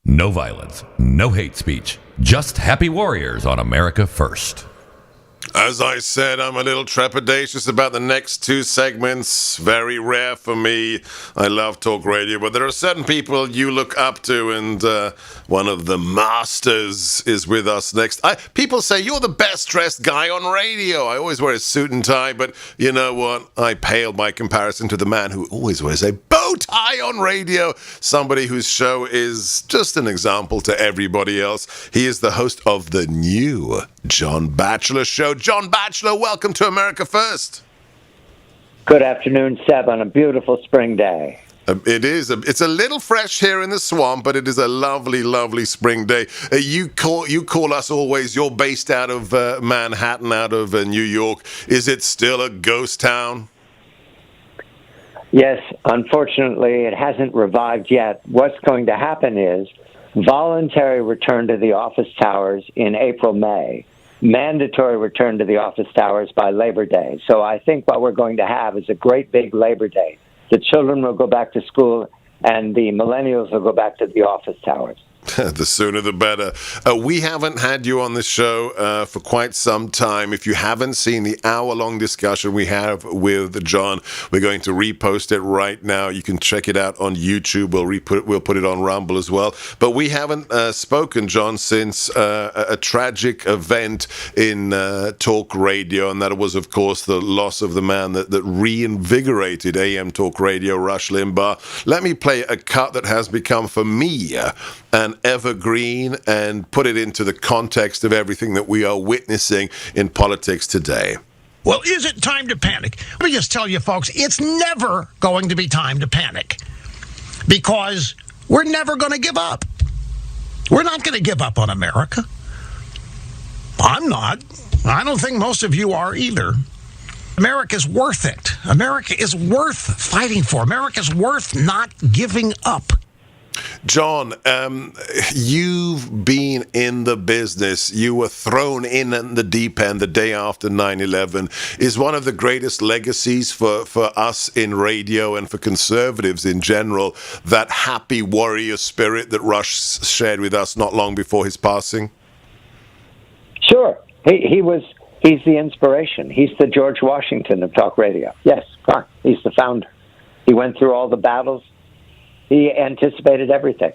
No violence, no hate speech, just happy warriors on America First. As I said, I'm a little trepidatious about the next two segments. Very rare for me. I love talk radio, but there are certain people you look up to, and one of the masters is with us next. People say, you're the best dressed guy on radio. I always wear a suit and tie, but you know what? I pale by comparison to the man who always wears a bow tie on radio. Somebody whose show is just an example to everybody else. He is the host of the new John Batchelor Show. John Batchelor, welcome to America First. Good afternoon, Seb, on a beautiful spring day. It is. It's a little fresh here in the swamp, but it is a lovely, lovely spring day. You call us always. You're based out of Manhattan, out of New York. Is it still a ghost town? Yes, unfortunately, it hasn't revived yet. What's going to happen is voluntary return to the office towers in April, May. Mandatory return to the office towers by Labor Day. So I think what we're going to have is a great big Labor Day. The children will go back to school, and the millennials will go back to the office towers. The sooner the better. We haven't had you on the show for quite some time. If you haven't seen the hour-long discussion we have with John, we're going to repost it right now. You can check it out on YouTube. We'll put it on Rumble as well. But we haven't spoken, John, since a tragic event in talk radio, and that was, of course, the loss of the man that reinvigorated AM talk radio, Rush Limbaugh. Let me play a cut that has become, for me, an evergreen, and put it into the context of everything that we are witnessing in politics today. Well, is it time to panic? Let me just tell you, folks, it's never going to be time to panic, because we're never going to give up. We're not going to give up on America. I'm not. I don't think most of you are either. America's worth it. America is worth fighting for. America's worth not giving up. John, you've been in the business. You were thrown in the deep end the day after 9/11. Is one of the greatest legacies for us in radio and for conservatives in general, that happy warrior spirit that Rush shared with us not long before his passing? Sure. He's the inspiration. He's the George Washington of talk radio. Yes, fine. He's the founder. He went through all the battles. He anticipated everything.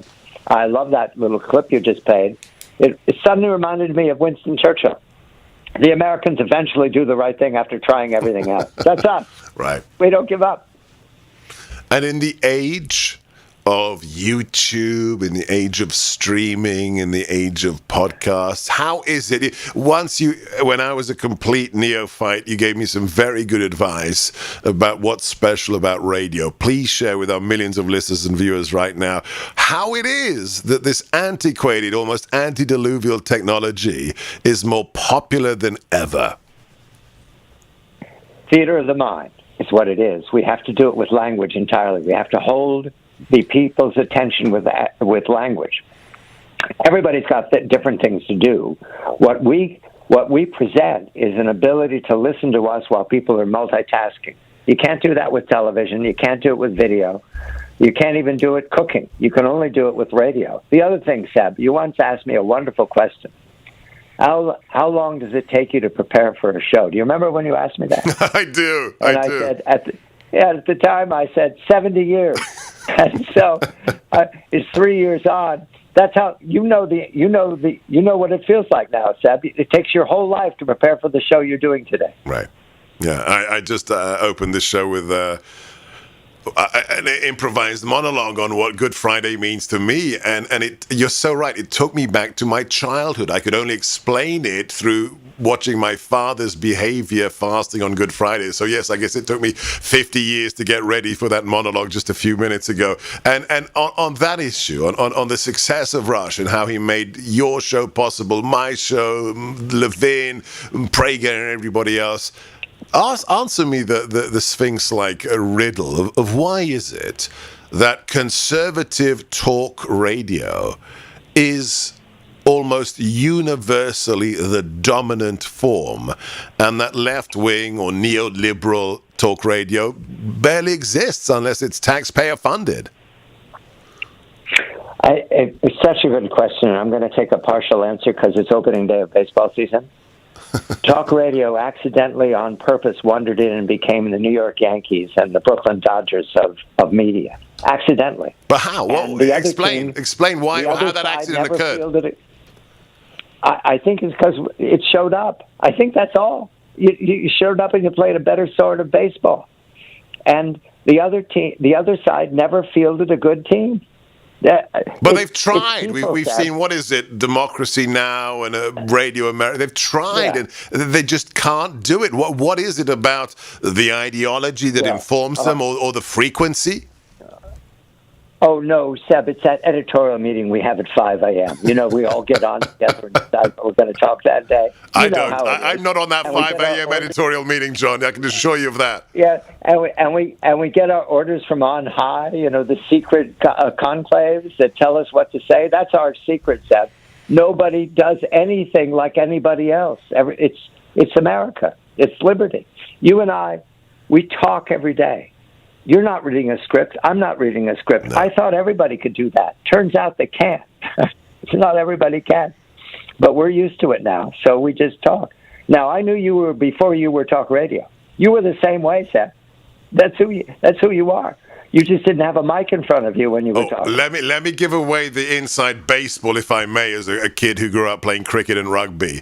I love that little clip you just played. It suddenly reminded me of Winston Churchill. The Americans eventually do the right thing after trying everything else. That's us. Right. We don't give up. And in the age of YouTube, in the age of streaming, in the age of podcasts, how is it? When I was a complete neophyte, you gave me some very good advice about what's special about radio. Please share with our millions of listeners and viewers right now how it is that this antiquated, almost antediluvial technology is more popular than ever. Theater of the mind is what it is. We have to do it with language entirely. We have to hold the people's attention with language. Everybody's got different things to do. What we present is an ability to listen to us while people are multitasking. You can't do that with television. You can't do it with video. You can't even do it cooking. You can only do it with radio. The other thing, Seb, you once asked me a wonderful question. How long does it take you to prepare for a show? Do you remember when you asked me that? I do. And I said at the time I said 70 years. And so it's 3 years on. That's how you know what it feels like now, Seb. It takes your whole life to prepare for the show you're doing today. Right. Yeah. I just opened this show with an improvised monologue on what Good Friday means to me, and you're so right. It took me back to my childhood. I could only explain it through watching my father's behavior fasting on Good Friday. So yes, I guess it took me 50 years to get ready for that monologue just a few minutes ago. And on that issue, on the success of Rush and how he made your show possible, my show, Levin, Prager, and everybody else, answer me the Sphinx-like riddle of why is it that conservative talk radio is almost universally the dominant form, and that left-wing or neoliberal talk radio barely exists unless it's taxpayer funded? It's such a good question, and I'm going to take a partial answer because it's opening day of baseball season. Talk radio accidentally, on purpose, wandered in and became the New York Yankees and the Brooklyn Dodgers of media. Accidentally. But how? Well, explain why how that accident occurred. I think it's because it showed up. I think that's all. You showed up and you played a better sort of baseball, and the other side never fielded a good team. But they've tried. We've seen, what is it, Democracy Now! And Radio America. They've tried, and they just can't do it. What is it about the ideology that informs them, or the frequency? Oh, no, Seb, it's that editorial meeting we have at 5 a.m. You know, we all get on together and decide what we're going to talk that day. I'm not on that 5 a.m. editorial meeting, John. I can assure you of that. Yeah, and we get our orders from on high, you know, the secret conclaves that tell us what to say. That's our secret, Seb. Nobody does anything like anybody else. It's America. It's liberty. You and I, we talk every day. You're not reading a script. I'm not reading a script. No. I thought everybody could do that. Turns out they can't. Not everybody can. But we're used to it now, so we just talk. Now, I knew you were before you were talk radio. You were the same way, Seth. That's who you are. You just didn't have a mic in front of you when you were talking. Let me give away the inside baseball, if I may, as a kid who grew up playing cricket and rugby.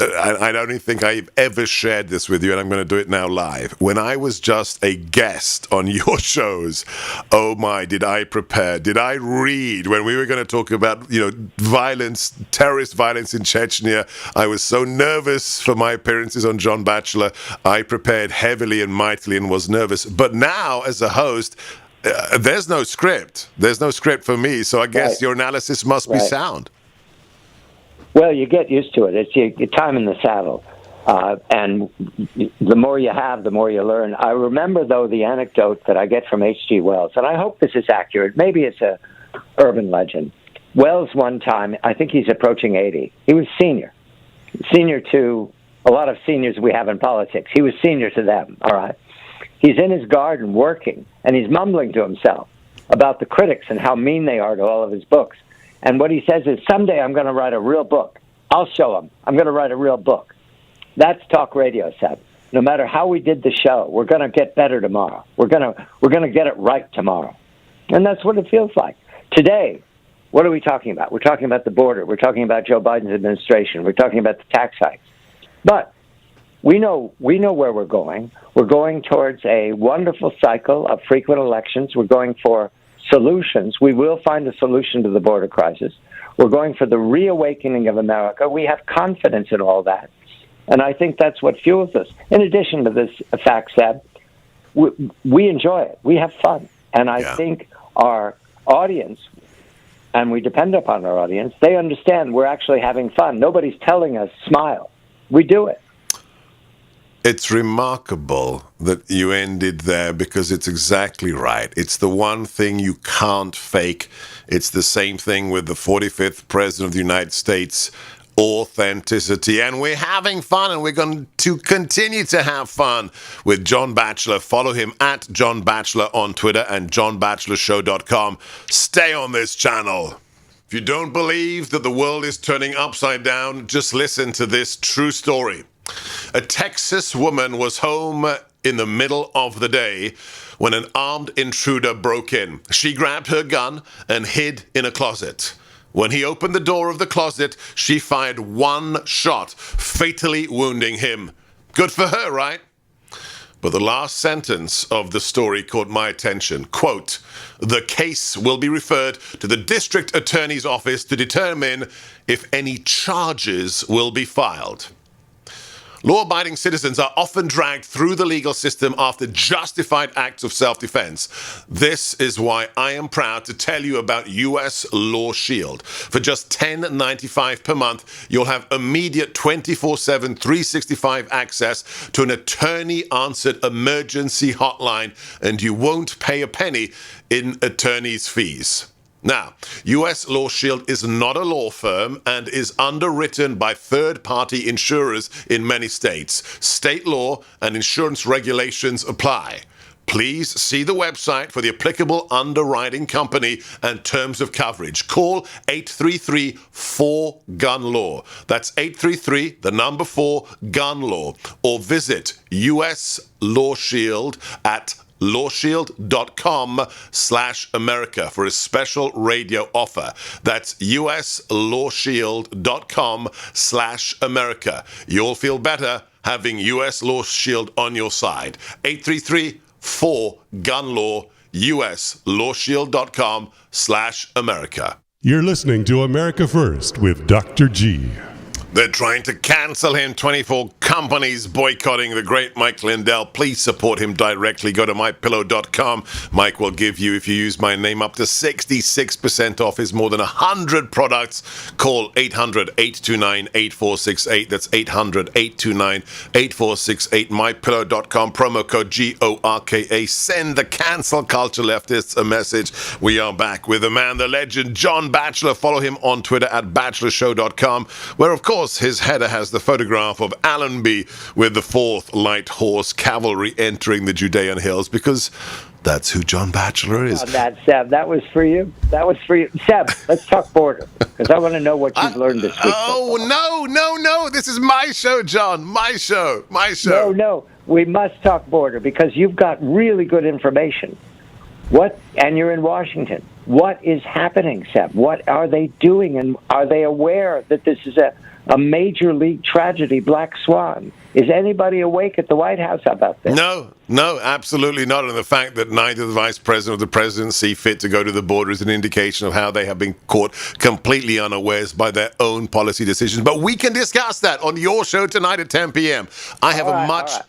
I don't think I've ever shared this with you, and I'm going to do it now live. When I was just a guest on your shows, oh my, did I prepare? Did I read when we were going to talk about, violence, terrorist violence in Chechnya? I was so nervous for my appearances on John Batchelor. I prepared heavily and mightily and was nervous. But now, as a host, there's no script. There's no script for me, so I guess your analysis must be sound. Well, you get used to it. It's your time in the saddle. And the more you have, the more you learn. I remember, though, the anecdote that I get from H.G. Wells, and I hope this is accurate. Maybe it's a urban legend. Wells, one time, I think he's approaching 80. He was senior to a lot of seniors we have in politics. He was senior to them, all right? He's in his garden working, and he's mumbling to himself about the critics and how mean they are to all of his books. And what he says is, someday I'm going to write a real book. I'll show them. I'm going to write a real book. That's talk radio, Seb. No matter how we did the show, we're going to get better tomorrow. We're going to get it right tomorrow. And that's what it feels like. Today, what are we talking about? We're talking about the border. We're talking about Joe Biden's administration. We're talking about the tax hikes. But we know where we're going. We're going towards a wonderful cycle of frequent elections. We're going for solutions. We will find a solution to the border crisis. We're going for the reawakening of America. We have confidence in all that. And I think that's what fuels us. In addition to this fact, Seb, we enjoy it. We have fun. And I think our audience, and we depend upon our audience, they understand we're actually having fun. Nobody's telling us smile. We do it. It's remarkable that you ended there because it's exactly right. It's the one thing you can't fake. It's the same thing with the 45th President of the United States, authenticity. And we're having fun, and we're going to continue to have fun with John Batchelor. Follow him at John Batchelor on Twitter and johnbatchelorshow.com. Stay on this channel. If you don't believe that the world is turning upside down, just listen to this true story. A Texas woman was home in the middle of the day when an armed intruder broke in. She grabbed her gun and hid in a closet. When he opened the door of the closet, she fired one shot, fatally wounding him. Good for her, right? But the last sentence of the story caught my attention. Quote, "The case will be referred to the district attorney's office to determine if any charges will be filed." Law-abiding citizens are often dragged through the legal system after justified acts of self-defense. This is why I am proud to tell you about U.S. Law Shield. For just $10.95 per month, you'll have immediate 24/7, 365 access to an attorney-answered emergency hotline, and you won't pay a penny in attorney's fees. Now, U.S. Law Shield is not a law firm and is underwritten by third-party insurers in many states. State law and insurance regulations apply. please see the website for the applicable underwriting company and terms of coverage. Call 833-4-GUN-LAW. That's 833, the number 4, gun-law. Or visit US Law Shield at lawshield.com/America for a special radio offer. That's uslawshield.com/America. You'll feel better having US Law Shield on your side. 833-4-GUN-LAW, uslawshield.com/America. You're listening to America First with Dr. G. They're trying to cancel him. 24 companies boycotting the great Mike Lindell. Please support him directly. Go to mypillow.com. Mike will give you, if you use my name, up to 66% off his more than 100 products. Call 800-829-8468. That's 800-829-8468. mypillow.com. Promo code GORKA. Send the cancel culture leftists a message. We are back with the man, the legend, John Batchelor. Follow him on Twitter at bachelorshow.com, where, of course, his header has the photograph of Allenby with the 4th Light Horse Cavalry entering the Judean Hills, because that's who John Batchelor is. Oh, that, Seb, that was for you. That was for you. Seb, let's talk border, because I want to know what you've learned this week. Oh, no. This is my show, John. My show. No. We must talk border, because you've got really good information. And you're in Washington. What is happening, Seb? What are they doing? And are they aware that this is a major league tragedy, black swan? Is anybody awake at the White House about this? No, absolutely not. And the fact that neither the vice president or the president see fit to go to the border is an indication of how they have been caught completely unawares by their own policy decisions. But we can discuss that on your show tonight at 10 p.m. I have a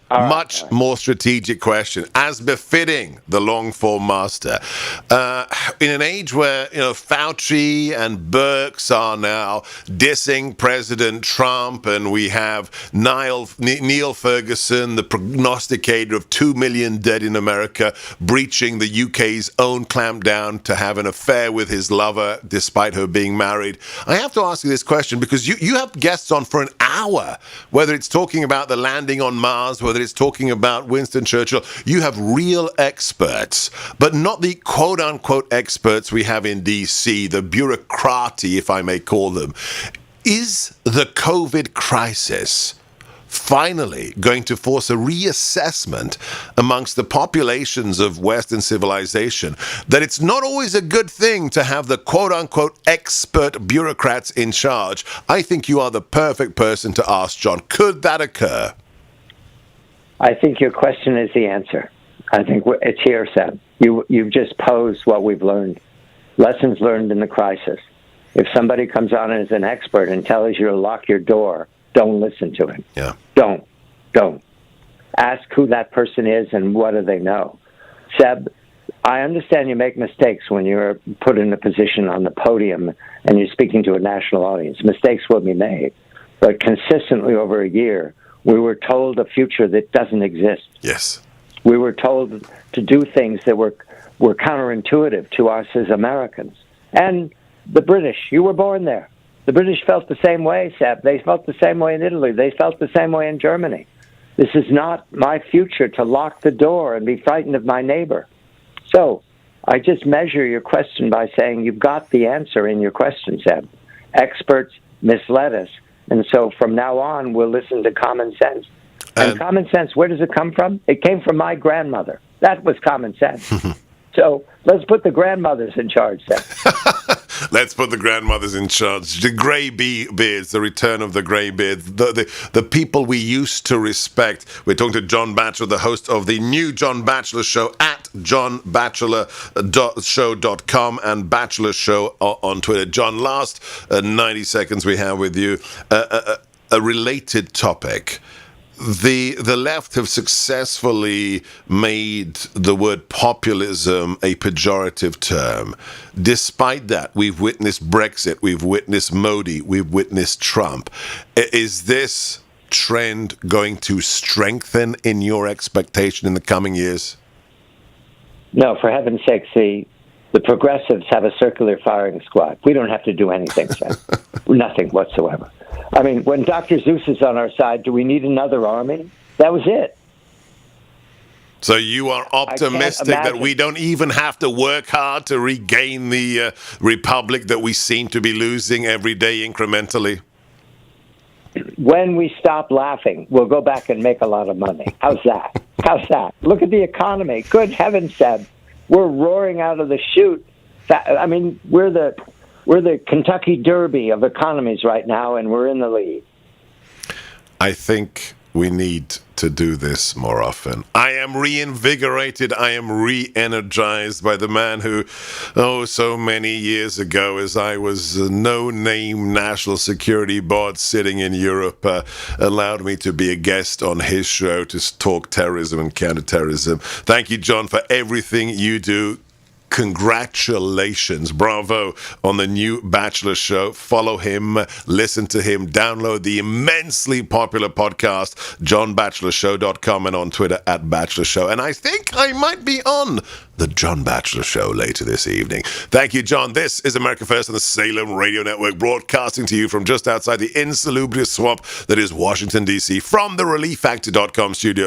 much more strategic question, as befitting the long-form master. In an age where Fauci and Birx are now dissing President Trump, and we have Neil Ferguson, the prognosticator of 2 million dead in America, breaching the UK's own clampdown to have an affair with his lover despite her being married. I have to ask you this question, because you have guests on for an hour, whether it's talking about the landing on Mars, whether it's talking about Winston Churchill. You have real experts, but not the quote-unquote experts we have in DC, the bureaucracy, if I may call them. Is the COVID crisis finally going to force a reassessment amongst the populations of Western civilization that it's not always a good thing to have the quote-unquote expert bureaucrats in charge? I think you are the perfect person to ask, John. Could that occur? I think your question is the answer. I think it's here, Sam. You've just posed what we've learned. Lessons learned in the crisis. If somebody comes on as an expert and tells you to lock your door, don't listen to him. Yeah. Don't. Ask who that person is and what do they know. Seb, I understand you make mistakes when you're put in a position on the podium and you're speaking to a national audience. Mistakes will be made. But consistently over a year, we were told a future that doesn't exist. Yes. We were told to do things that were counterintuitive to us as Americans. And the British, you were born there. The British felt the same way, Seb. They felt the same way in Italy. They felt the same way in Germany. This is not my future to lock the door and be frightened of my neighbor. So I just measure your question by saying you've got the answer in your question, Seb. Experts misled us. And so from now on, we'll listen to common sense. And common sense, where does it come from? It came from my grandmother. That was common sense. So let's put the grandmothers in charge, Seb. Let's put the grandmothers in charge. The grey beards, the return of the grey beards, the people we used to respect. We're talking to John Batchelor, the host of the new John Batchelor Show at johnbatchelorshow.com and Batchelor Show on Twitter. John, last 90 seconds we have with you. A related topic. The left have successfully made the word populism a pejorative term. Despite that, we've witnessed Brexit, we've witnessed Modi, we've witnessed Trump. Is this trend going to strengthen in your expectation in the coming years? No, for heaven's sake, the progressives have a circular firing squad. We don't have to do anything, Sam. Nothing whatsoever. I mean, when Dr. Zeus is on our side, do we need another army? That was it. So you are optimistic that imagine. we don't even have to work hard to regain the republic that we seem to be losing every day incrementally? When we stop laughing, we'll go back and make a lot of money. How's that? How's that? Look at the economy. Good heavens, Seb. We're roaring out of the chute. I mean, we're the Kentucky Derby of economies right now, and we're in the lead. I think we need to do this more often. I am reinvigorated. I am re-energized by the man who, so many years ago, as I was a no-name national security board sitting in Europe, allowed me to be a guest on his show to talk terrorism and counterterrorism. Thank you, John, for everything you do. Congratulations. Bravo on the new Batchelor show. Follow him, listen to him, download the immensely popular podcast, johnbatchelorshow.com, and on Twitter @BatchelorShow. And I think I might be on the John Batchelor Show later this evening. Thank you, John. This is America First on the Salem Radio Network, broadcasting to you from just outside the insalubrious swamp that is Washington, D.C., from the ReliefFactor.com studio.